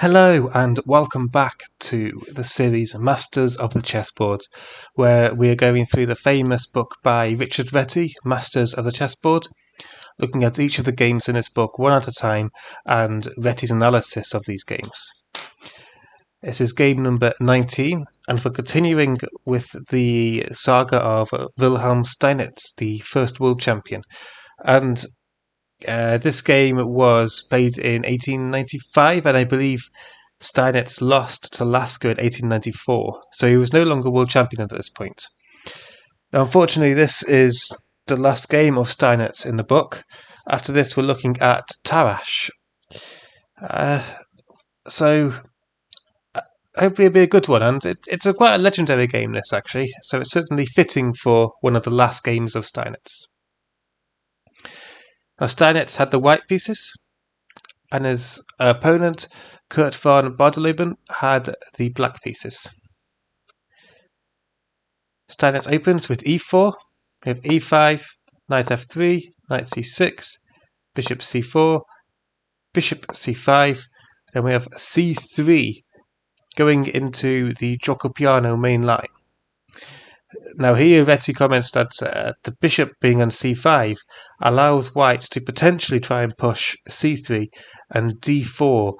Hello and welcome back to the series Masters of the Chessboard, where we are going through the famous book by Richard Reti, Masters of the Chessboard, looking at each of the games in this book one at a time and Reti's analysis of these games. This is game number 19, and we're continuing with the saga of Wilhelm Steinitz, the first world champion. And this game was played in 1895, and I believe Steinitz lost to Lasker in 1894, so he was no longer world champion at this point. Now, unfortunately, this is the last game of Steinitz in the book. After this, we're looking at Tarrasch. So hopefully it'll be a good one, and it's quite a legendary game, this, actually, so it's certainly fitting for one of the last games of Steinitz. Now, Steinitz had the white pieces, and his opponent, Curt Von Bardeleben, had the black pieces. Steinitz opens with e4, we have e5, knight f3, knight c6, bishop c4, bishop c5, and we have c3 going into the gioco piano main line. Now here Reti comments that the bishop being on c5 allows white to potentially try and push c3 and d4,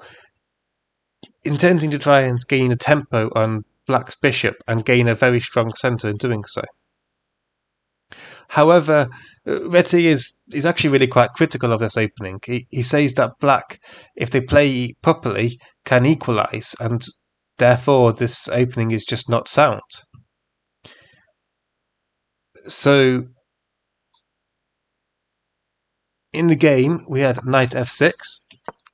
intending to try and gain a tempo on black's bishop and gain a very strong centre in doing so. However, Reti is actually really quite critical of this opening. He says that black, if they play properly, can equalise, and therefore this opening is just not sound. So in the game we had knight f6.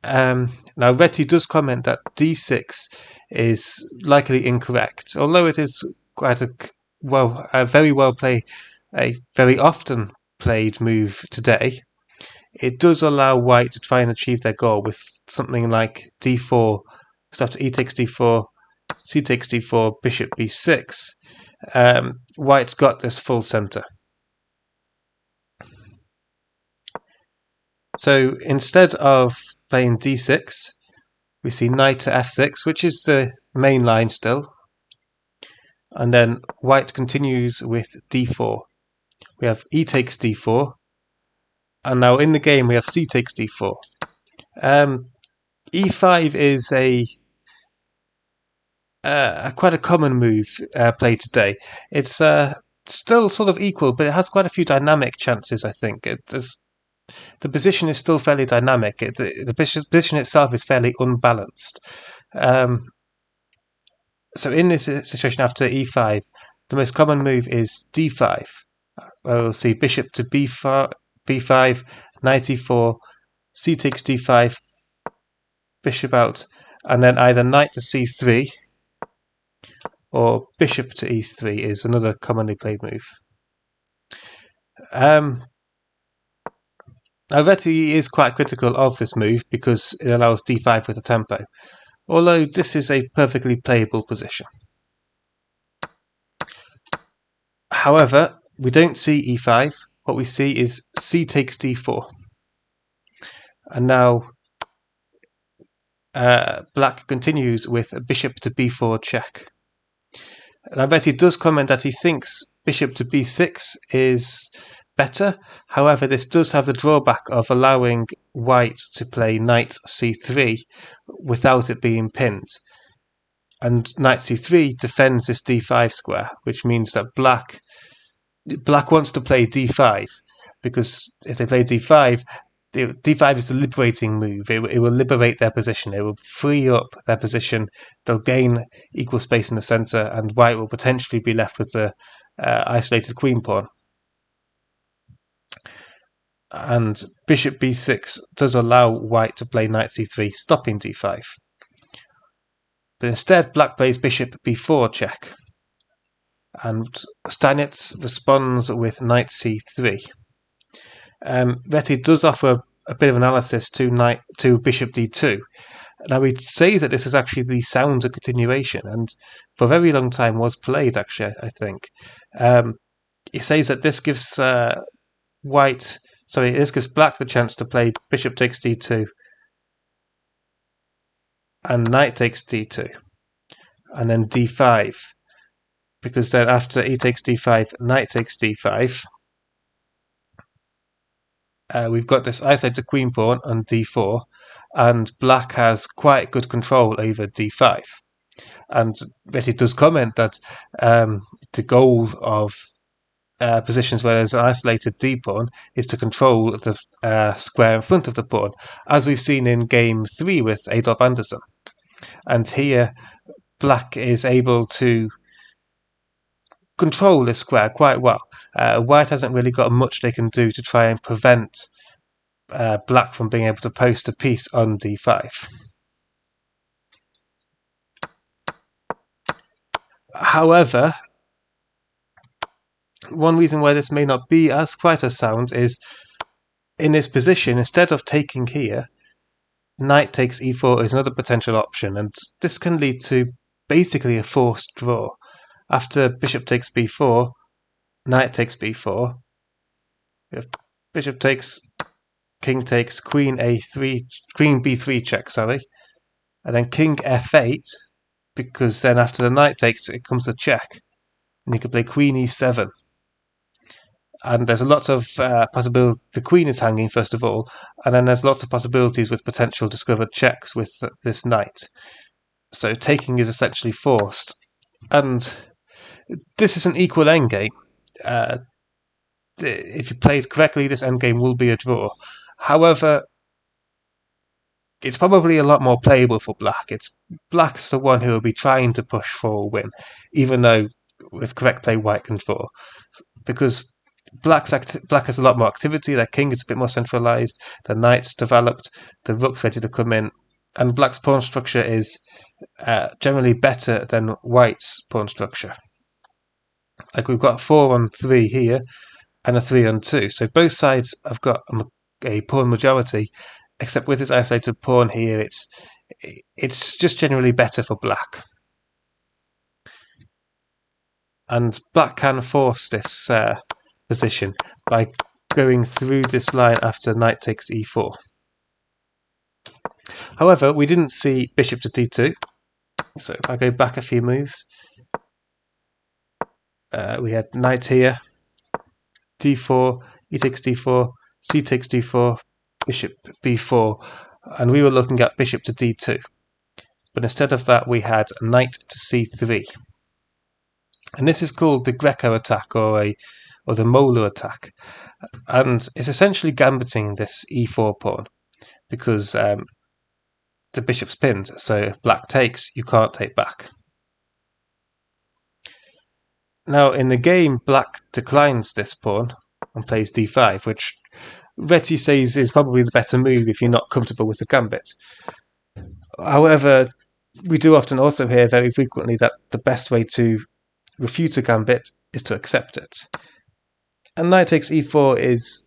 Now Reti does comment that d6 is likely incorrect, although it is quite a very often played move today. It does allow white to try and achieve their goal with something like d4, so after e takes d4, c takes d4, bishop b6. White's got this full centre. So instead of playing d6, we see knight to f6, which is the main line still. And then white continues with d4. We have e takes d4. And now in the game we have c takes d4. e5 is quite a common move played today. It's still sort of equal, but it has quite a few dynamic chances, I think. The position is still fairly dynamic. The position itself is fairly unbalanced. So in this situation after e5, the most common move is d5. We'll see bishop to b5, knight e4, c takes d5, bishop out, and then either knight to c3 or bishop to e3 is another commonly played move. Now Reti is quite critical of this move because it allows d5 with a tempo, although this is a perfectly playable position. However, we don't see e5. What we see is c takes d4. And now black continues with a bishop to b4 check. Now Reti does comment that he thinks bishop to b6 is better. However, this does have the drawback of allowing white to play knight c3 without it being pinned. And knight c3 defends this d5 square, which means that black wants to play d5, because if they play d5, d5 is the liberating move. It will liberate their position. It will free up their position. They'll gain equal space in the centre, and white will potentially be left with the isolated queen pawn. And bishop b6 does allow white to play knight c3, stopping d5. But instead, black plays bishop b4 check. And Steinitz responds with knight c3. Reti does offer a bit of analysis to bishop d2. Now he says that this is actually the sounder continuation, and for a very long time was played, actually, I think. He says that this gives this gives black the chance to play bishop takes d2 and knight takes d2, and then d5, because then after e takes d5, knight takes d5, we've got this isolated queen pawn on d4, and black has quite good control over d5. And Reti does comment that the goal of positions where there's an isolated d pawn is to control the square in front of the pawn, as we've seen in game 3 with Adolf Anderssen. And here black is able to control this square quite well. White hasn't really got much they can do to try and prevent black from being able to post a piece on d5. However, one reason why this may not be as quite as sound is in this position, instead of taking here, knight takes e4 is another potential option, and this can lead to basically a forced draw. After bishop takes b4, knight takes b4, bishop takes, king takes, queen a3, queen b3 check, sorry, and then king f8, because then after the knight takes it comes a check, and you can play queen e7. And there's a lot of possibility. The queen is hanging first of all, and then there's lots of possibilities with potential discovered checks with this knight. So taking is essentially forced, and this is an equal endgame. If you play it correctly, this endgame will be a draw. However, it's probably a lot more playable for black. Black's the one who will be trying to push for a win, even though with correct play white can draw, because black has a lot more activity. Their king is a bit more centralized, the knight's developed, the rook's ready to come in, and black's pawn structure is generally better than white's pawn structure. Like we've got 4 on 3 here and a 3 on 2, so both sides have got a pawn majority, except with this isolated pawn here, it's just generally better for black. And black can force this position by going through this line after knight takes e4. However, we didn't see bishop to d2, so if I go back a few moves, we had knight here, d4, e takes d4, c takes d4, bishop b4, and we were looking at bishop to d2. But instead of that, we had knight to c3. And this is called the Greco attack, or the molar attack, and it's essentially gambiting this e4 pawn, because the bishop's pinned, so if black takes, you can't take back. Now in the game, black declines this pawn and plays d5, which Reti says is probably the better move if you're not comfortable with the gambit. However, we do often also hear very frequently that the best way to refute a gambit is to accept it. And knight takes e4 is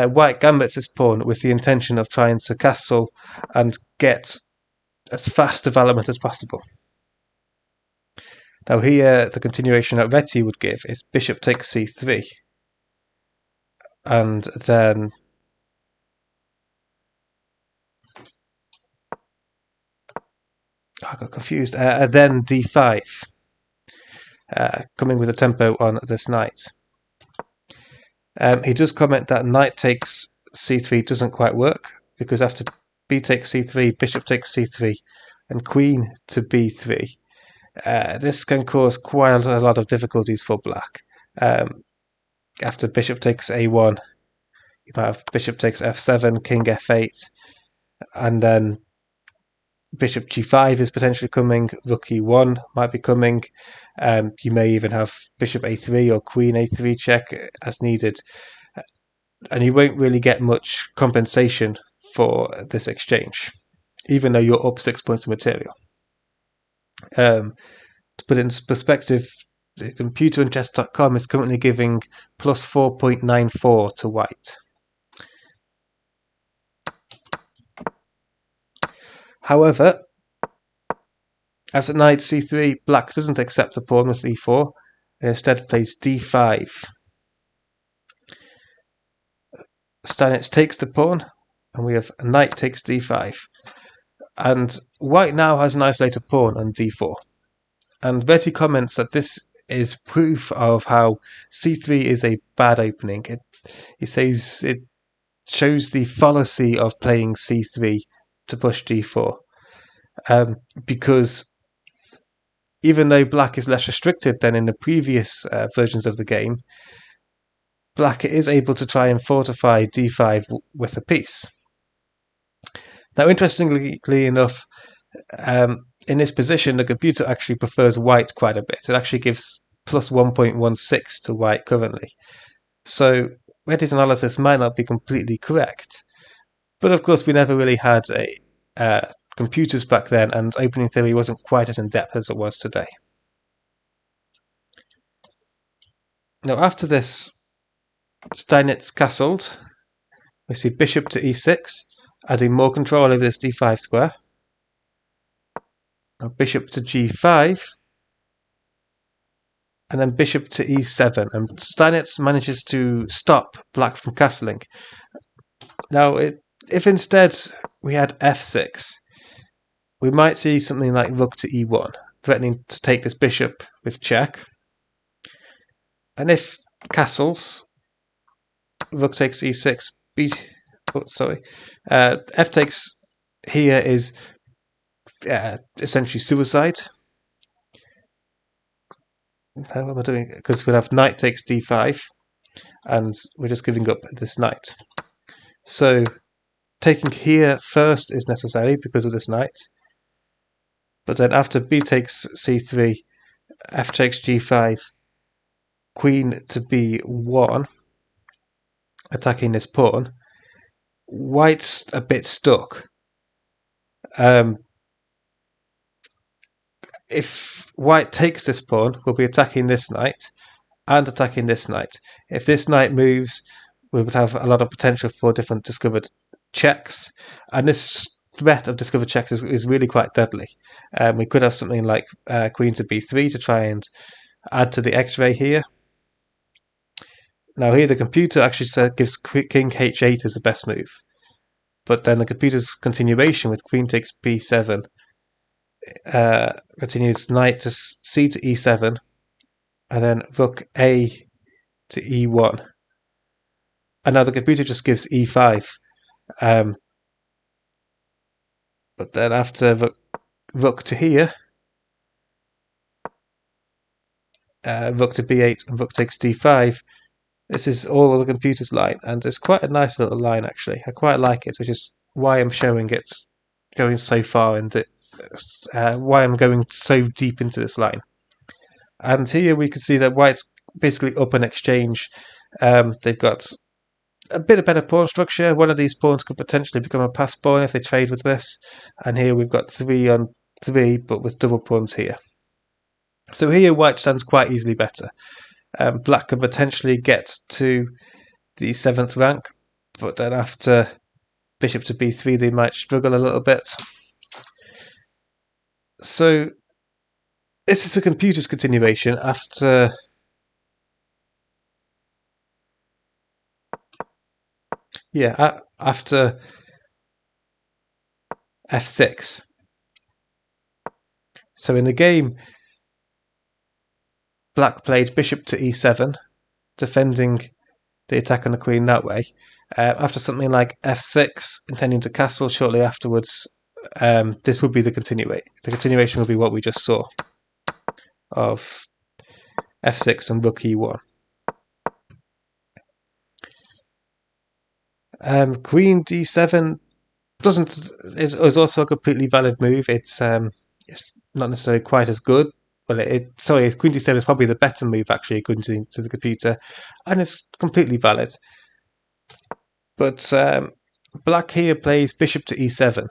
white gambits this pawn with the intention of trying to castle and get as fast development as possible. Now here, the continuation that Reti would give is bishop takes c3, and then I got confused. Then d5, coming with a tempo on this knight. He does comment that knight takes c3 doesn't quite work, because after b takes c3, bishop takes c3, and queen to b3. This can cause quite a lot of difficulties for black. After bishop takes a1, you might have bishop takes f7, king f8, and then bishop g5 is potentially coming, rook e1 might be coming. You may even have bishop a3 or queen a3 check as needed, and you won't really get much compensation for this exchange, even though you're up 6 points of material. To put it into perspective, the computer on chess.com is currently giving plus 4.94 to white. However, after knight c3, black doesn't accept the pawn with e4, and instead plays d5. Steinitz takes the pawn, and we have knight takes d5. and white now has an isolated pawn on d4. And Reti comments that this is proof of how c3 is a bad opening. He says it shows the fallacy of playing c3 to push d4, because even though black is less restricted than in the previous versions of the game, black is able to try and fortify d5 with a piece. Now, interestingly enough, in this position, the computer actually prefers white quite a bit. It actually gives plus 1.16 to white currently. So Reti's analysis might not be completely correct. But of course, we never really had computers back then, and opening theory wasn't quite as in-depth as it was today. Now, after this, Steinitz castled. We see bishop to e6, adding more control over this d5 square. Now bishop to g5, and then bishop to e7, and Steinitz manages to stop black from castling. Now, if instead we had f6, we might see something like rook to e1, threatening to take this bishop with check. And if castles, rook takes e6, f takes here is essentially suicide. How am I doing? Because we'll have knight takes d5, and we're just giving up this knight. So taking here first is necessary because of this knight. But then after b takes c3, f takes g5, queen to b1, attacking this pawn, white's a bit stuck. If white takes this pawn, we'll be attacking this knight and attacking this knight. If this knight moves, we would have a lot of potential for different discovered checks, and this threat of discovered checks is really quite deadly. We could have something like queen to b3 to try and add to the x-ray here. Now here the computer actually gives king h8 as the best move, but then the computer's continuation with queen takes b7 continues knight to c to e7, and then rook a to e1. And now the computer just gives e5. But then after rook to here, rook to b8 and rook takes d5, this is all of the computer's line, and it's quite a nice little line actually. I quite like it, which is why I'm showing it going so far into why I'm going so deep into this line. And here we can see that white's basically up an exchange. They've got a bit of better pawn structure. One of these pawns could potentially become a pass pawn if they trade with this. And here we've got 3 on 3, but with double pawns here. So here white stands quite easily better. Black could potentially get to the 7th rank, but then after bishop to b3 they might struggle a little bit. So this is a computer's continuation after after f6. So in the game, black played bishop to e7, defending the attack on the queen that way. After something like f6, intending to castle shortly afterwards, this would be the continuation. The continuation will be what we just saw of f6 and rook e1. Queen d7 is also a completely valid move. It's not necessarily quite as good. Well, queen d7 is probably the better move actually, according to the computer, and it's completely valid. But black here plays bishop to e7,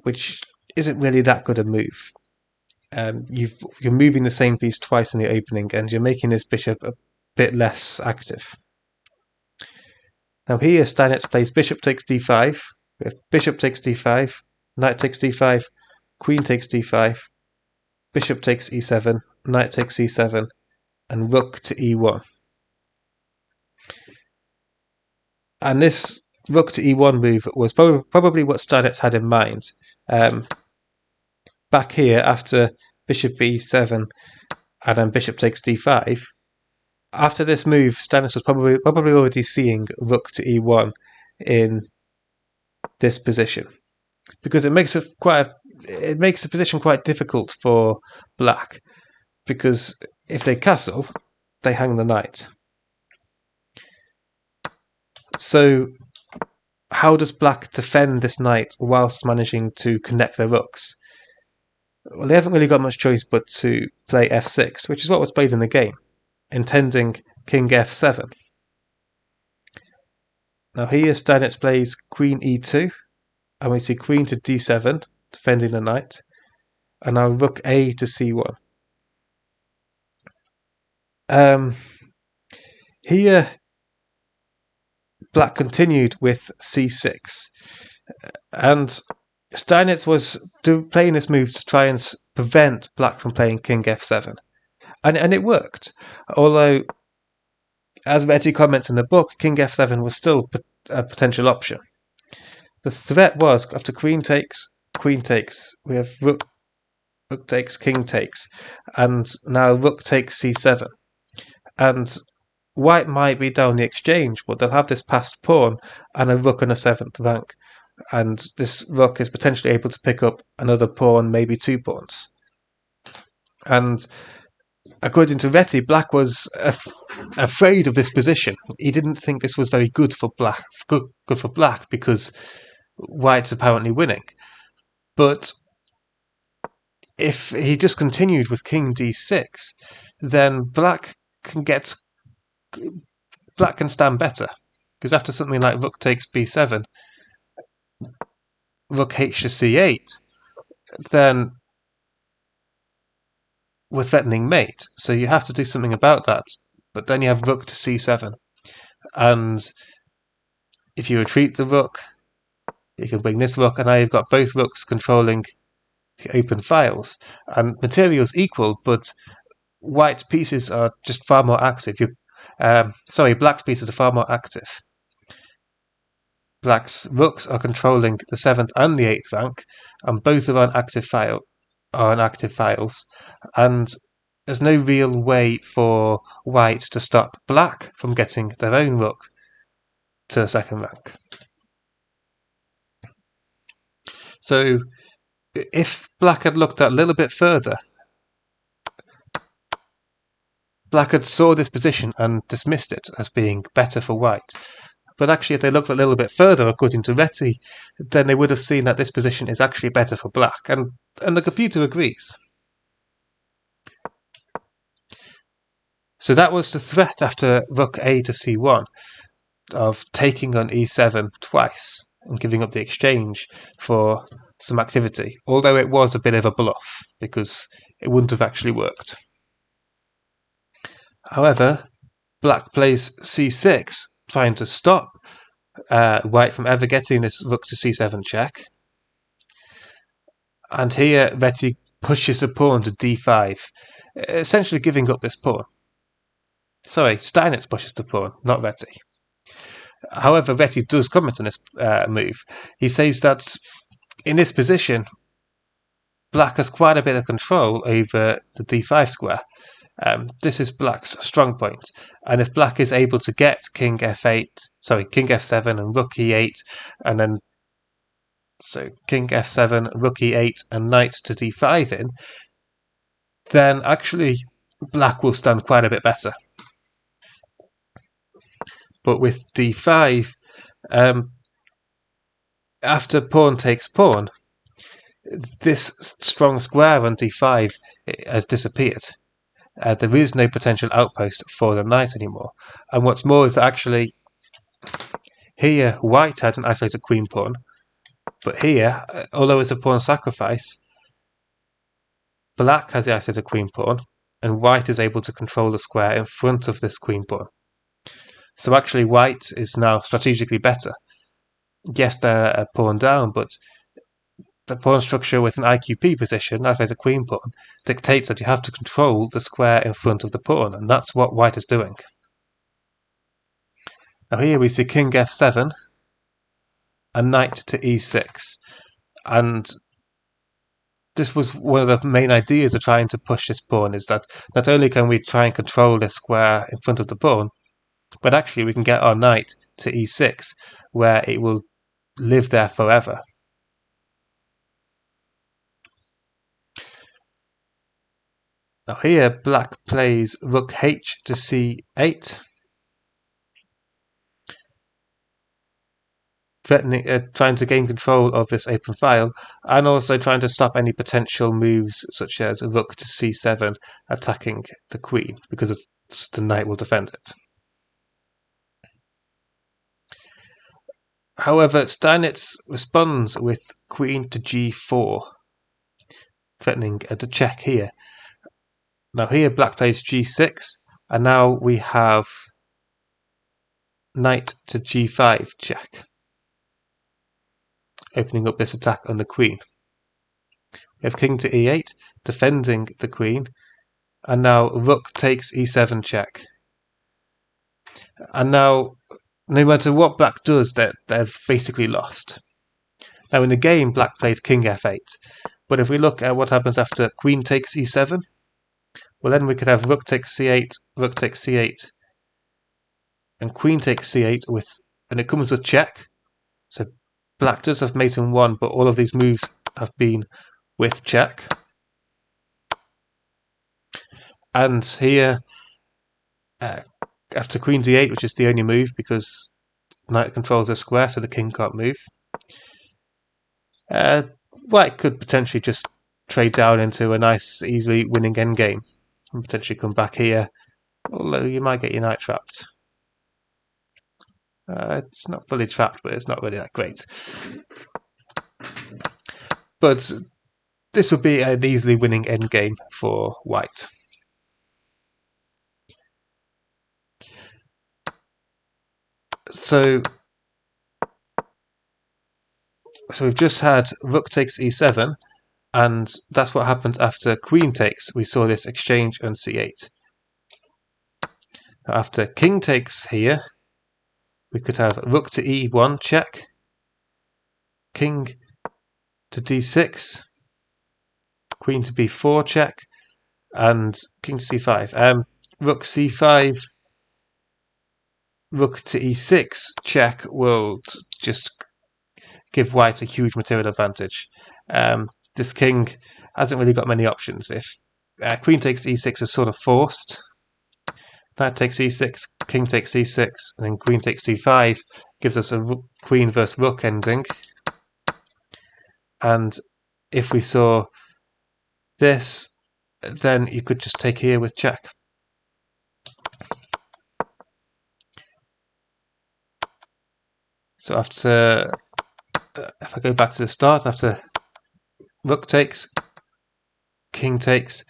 which isn't really that good a move. You're moving the same piece twice in the opening, and you're making this bishop a bit less active. Now here Steinitz plays bishop takes d5, we have bishop takes d5, knight takes d5, queen takes d5, bishop takes e7, knight takes e7, and rook to e1. And this rook to e1 move was probably what Steinitz had in mind, back here after bishop b7 and then bishop takes d5. After this move, Steinitz was probably already seeing rook to e1 in this position, because it makes the position quite difficult for black, because if they castle, they hang the knight. So how does black defend this knight whilst managing to connect their rooks? Well, they haven't really got much choice but to play f6, which is what was played in the game, intending king f7. Now here Steinitz plays queen e2, and we see queen to d7, defending the knight, and now rook a to c1. Here black continued with c6, and Steinitz was playing this move to try and prevent black from playing king f7, and it worked, although, as Reti comments in the book, king f7 was still a potential option. The threat was, after queen takes, we have rook takes, king takes, and now rook takes c7. And white might be down the exchange, but they'll have this passed pawn and a rook on a 7th rank, and this rook is potentially able to pick up another pawn, maybe 2 pawns. And according to Reti, black was afraid of this position. He didn't think this was very good for black, because white's apparently winning. But if he just continued with king d6, then black can stand better, because after something like rook takes b7, rook h to c8, then we're threatening mate, so you have to do something about that. But then you have rook to c7, and if you retreat the rook, you can bring this rook, and now you've got both rooks controlling the open files, and material's equal, but white's pieces are just far more active. Black's pieces are far more active. Black's rooks are controlling the 7th and the 8th rank, and both are on active files, and there's no real way for white to stop black from getting their own rook to the 2nd rank. So if black had looked a little bit further, black had saw this position and dismissed it as being better for white. But actually, if they looked a little bit further, according to Reti, then they would have seen that this position is actually better for black, and the computer agrees. So that was the threat after rook a to c1, of taking on e7 twice and giving up the exchange for some activity, although it was a bit of a bluff, because it wouldn't have actually worked. However, black plays c6, trying to stop white from ever getting this rook to c7 check. And here Reti pushes the pawn to d5, essentially giving up this pawn. Sorry, Steinitz pushes the pawn, not Reti. However, Reti does comment on this move. He says that in this position, black has quite a bit of control over the d5 square. This is black's strong point, and if black is able to get king f7 and rook e8, and then king f7, rook e8, and knight to d5 in, then actually black will stand quite a bit better. But with d5, after pawn takes pawn, this strong square on d5 has disappeared. There is no potential outpost for the knight anymore. And what's more is that actually here white had an isolated queen pawn, but here, although it's a pawn sacrifice, black has the isolated queen pawn, and white is able to control the square in front of this queen pawn. So actually white is now strategically better. Yes, they're a pawn down, but the pawn structure with an IQP position, outside the queen pawn, dictates that you have to control the square in front of the pawn, and that's what white is doing. Now here we see king f7 and knight to e6, and this was one of the main ideas of trying to push this pawn, is that not only can we try and control this square in front of the pawn, but actually we can get our knight to e6, where it will live there forever. Now here black plays rook h to c8, threatening, trying to gain control of this open file, and also trying to stop any potential moves such as rook to c7 attacking the queen, because the knight will defend it. However, Steinitz responds with queen to g4, threatening to check here. Now here black plays g6, and now we have knight to g5 check, opening up this attack on the queen. We have king to e8, defending the queen, and now rook takes e7 check. And now, no matter what black does, they've basically lost. Now in the game, black played king f8, but if we look at what happens after queen takes e7, well then we could have rook takes c8, rook takes c8, and queen takes c8 and it comes with check. So black does have mate in 1, but all of these moves have been with check. And here, after queen d8, which is the only move because knight controls the square, so the king can't move, white could potentially just trade down into a nice, easily winning endgame and potentially come back here, although you might get your knight trapped. It's not fully trapped, but it's not really that great. But this would be an easily winning endgame for white. So we've just had rook takes e7, and that's what happened after queen takes. We saw this exchange on c8. After king takes here, we could have rook to e1 check, king to d6, queen to b4 check, and king to c5. Rook c5, rook to e6 check will just give white a huge material advantage. This king hasn't really got many options. If queen takes e6 is sort of forced, knight takes e6, king takes e6, and then queen takes c5 gives us a queen versus rook ending. And if we saw this, then you could just take here with check. So after, if I go back to the start, after rook takes, king takes,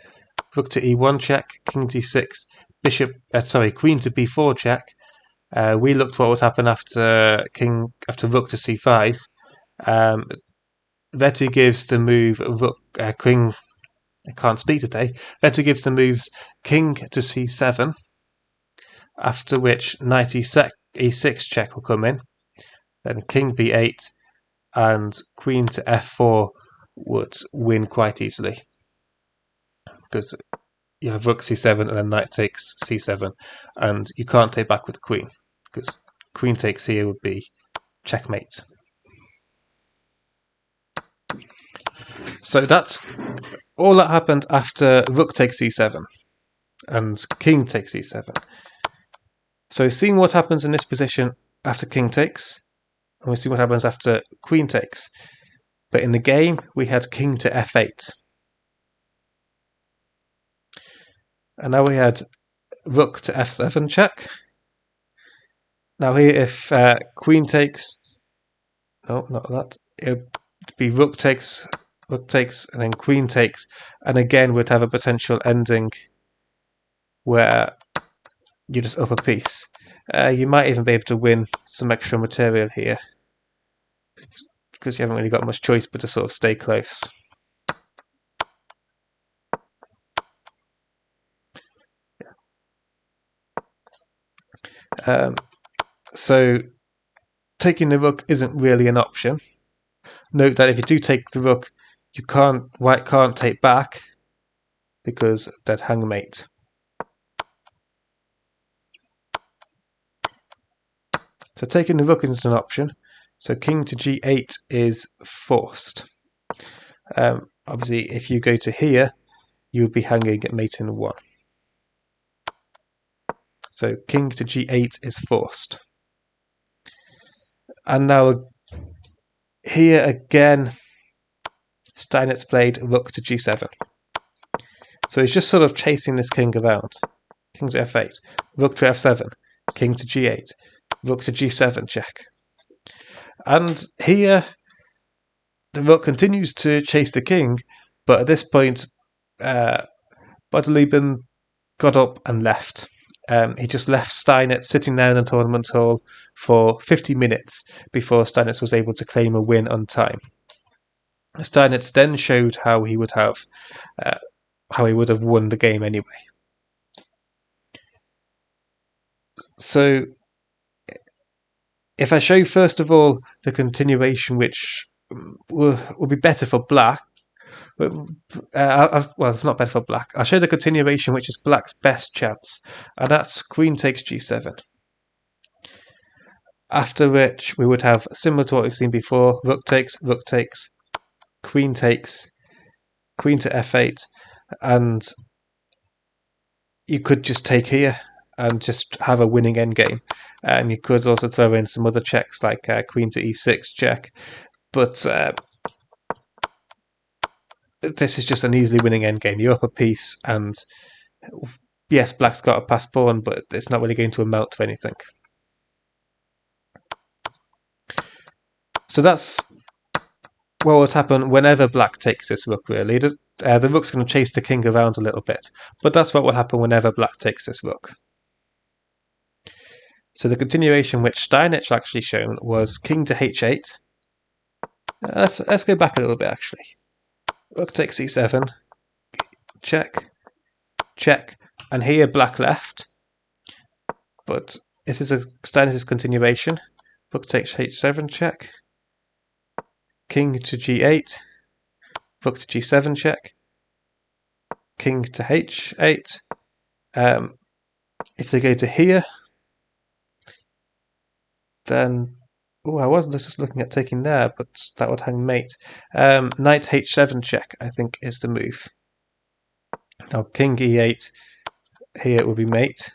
rook to e1 check, king d6, queen to b4 check. We looked what would happen after rook to c5. Reti gives the move rook, king. I can't speak today. Reti gives the moves king to c7, after which knight e6 check will come in. Then king b8 and queen to f4 would win quite easily, because you have rook c7 and then knight takes c7, and you can't take back with the queen, because queen takes here would be checkmate. So that's all that happened after rook takes c7 and king takes e7. So seeing what happens in this position after king takes, and we see what happens after queen takes. But in the game, we had king to f8. And now we had rook to f7 check. Now here, if queen takes, no, not that, it would be rook takes, and then queen takes, and again we'd have a potential ending where you just up a piece. You might even be able to win some extra material here, because you haven't really got much choice but to sort of stay close. So taking the rook isn't really an option. Note that if you do take the rook, white can't take back because they'd hang mate. So taking the rook isn't an option. So king to g8 is forced. Obviously, if you go to here, you'll be hanging at mate in 1. So king to g8 is forced. And now here again, Steinitz played rook to g7. So he's just sort of chasing this king around. King to f8, rook to f7, king to g8, rook to g7 check. And here, the rook continues to chase the king, but at this point, Bardeleben got up and left. He just left Steinitz sitting there in the tournament hall for 50 minutes before Steinitz was able to claim a win on time. Steinitz then showed how he would have won the game anyway. So, if I show first of all the continuation, which will be better for black. Well, it's not better for black. I'll show the continuation, which is black's best chance, and that's queen takes g7. After which we would have, similar to what we've seen before, rook takes, queen takes, queen to f8, and you could just take here and just have a winning endgame. You could also throw in some other checks like queen to e6 check, but this is just an easily winning endgame. You're up a piece, and yes, black's got a passed pawn, but it's not really going to amount to anything. So that's what would happen whenever black takes this rook, really. The rook's going to chase the king around a little bit, but that's what will happen whenever black takes this rook. So the continuation which Steinitz actually shown was king to h8. Let's go back a little bit, actually. Rook takes e7, check, check, and here black left, but this is a Steinitz's continuation. Rook takes h7 check, king to g8, rook to g7 check, king to h8. If they go to here, then I wasn't just looking at taking there, but that would hang mate. Knight h7 check, I think, is the move. Now king e8, here it will be mate,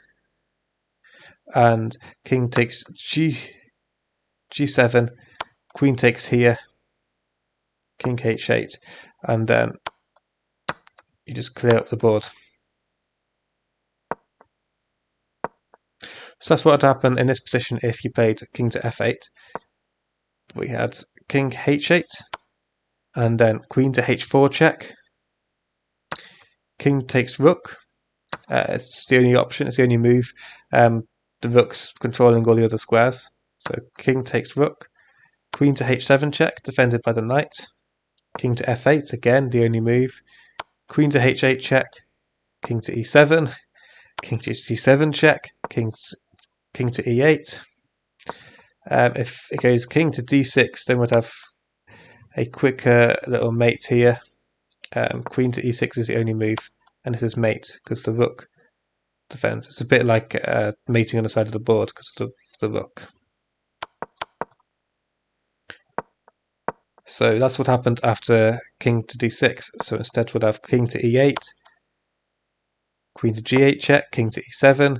and king takes g7, queen takes here, king h8, and then you just clear up the board. So that's what would happen in this position if you played king to f8. We had king h8, and then queen to h4 check, king takes rook. It's the only option, it's the only move. The rook's controlling all the other squares. So king takes rook, queen to h7 check, defended by the knight, king to f8, again the only move, queen to h8 check, king to e7, king to g7 check, king to e8. If it goes king to d6, then we'd have a quicker little mate here. Queen to e6 is the only move, and this is mate because the rook defends. It's a bit like mating on the side of the board because of the rook. So that's what happened after king to d6. So instead we'd have king to e8, queen to g8 check, king to e7,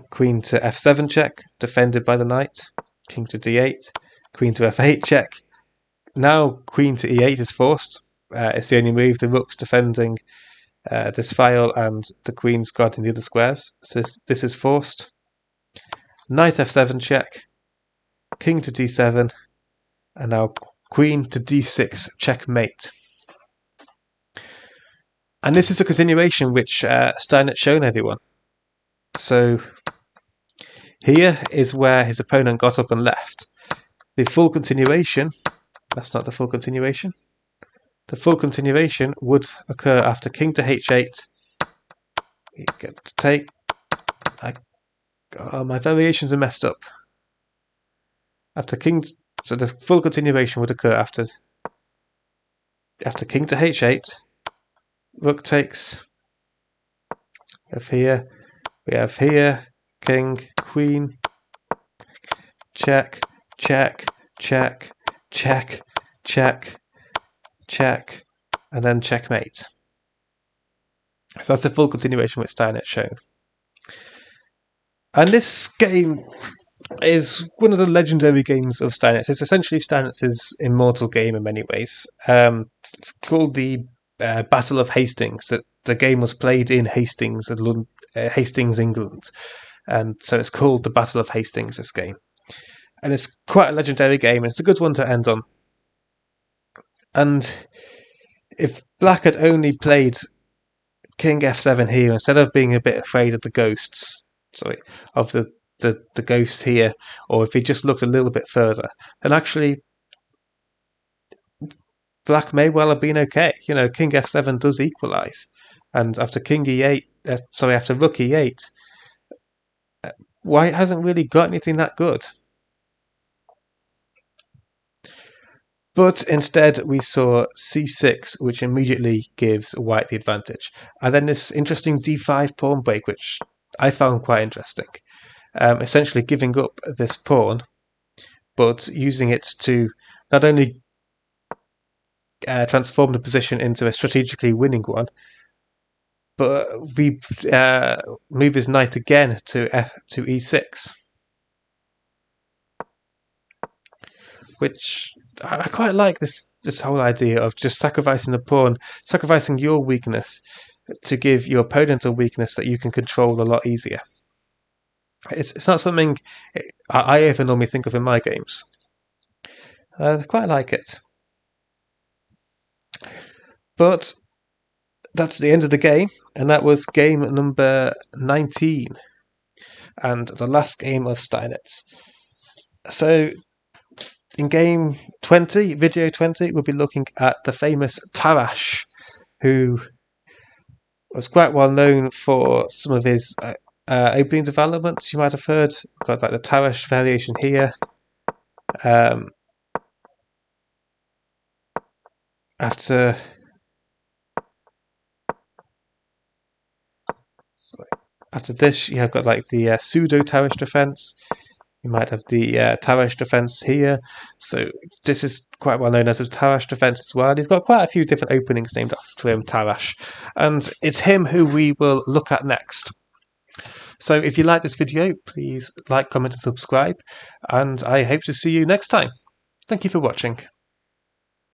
queen to f7 check, defended by the knight, king to d8, queen to f8 check. Now queen to e8 is forced. It's the only move. The rook's defending this file, and the queen's guarding the other squares. So this is forced. Knight f7 check, king to d7, and now queen to d6 checkmate. And this is a continuation which Steinitz shown everyone. So here is where his opponent got up and left. The full continuation, that's not the full continuation. The full continuation would occur after king to h8. You get to take. My variations are messed up. After king, so the full continuation would occur after after king to h8, rook takes. We have here king, queen, check, check, check, check, check, check, and then checkmate. So that's the full continuation with Steinitz shown. And this game is one of the legendary games of Steinitz. It's essentially Steinitz's immortal game in many ways. It's called the Battle of Hastings. That the game was played in Hastings, Hastings, England, and so it's called the Battle of Hastings. This game, and it's quite a legendary game. And it's a good one to end on. And if Black had only played King F7 here instead of being a bit afraid of the ghosts, of the ghost here, or if he just looked a little bit further, then actually Black may well have been okay. You know, King F7 does equalise, and after King E8, after Rook E8, White hasn't really got anything that good. But instead we saw C6, which immediately gives White the advantage, and then this interesting D5 pawn break, which I found quite interesting. Essentially giving up this pawn, but using it to not only transform the position into a strategically winning one, but we move his knight again to E6, which I quite like this whole idea of just sacrificing a pawn, sacrificing your weakness to give your opponent a weakness that you can control a lot easier. It's not something I ever normally think of in my games. I quite like it. But that's the end of the game, and that was game number 19, and the last game of Steinitz. So in game 20, video 20, we'll be looking at the famous Tarrasch, who was quite well known for some of his opening developments. You might have heard. We've got like the Tarrasch variation here. After this, you have got like the pseudo Tarrasch defense. You might have the Tarrasch defense here. So this is quite well known as a Tarrasch defense as well. He's got quite a few different openings named after him, Tarrasch, and it's him who we will look at next. So if you like this video, please like, comment and subscribe, and I hope to see you next time. Thank you for watching.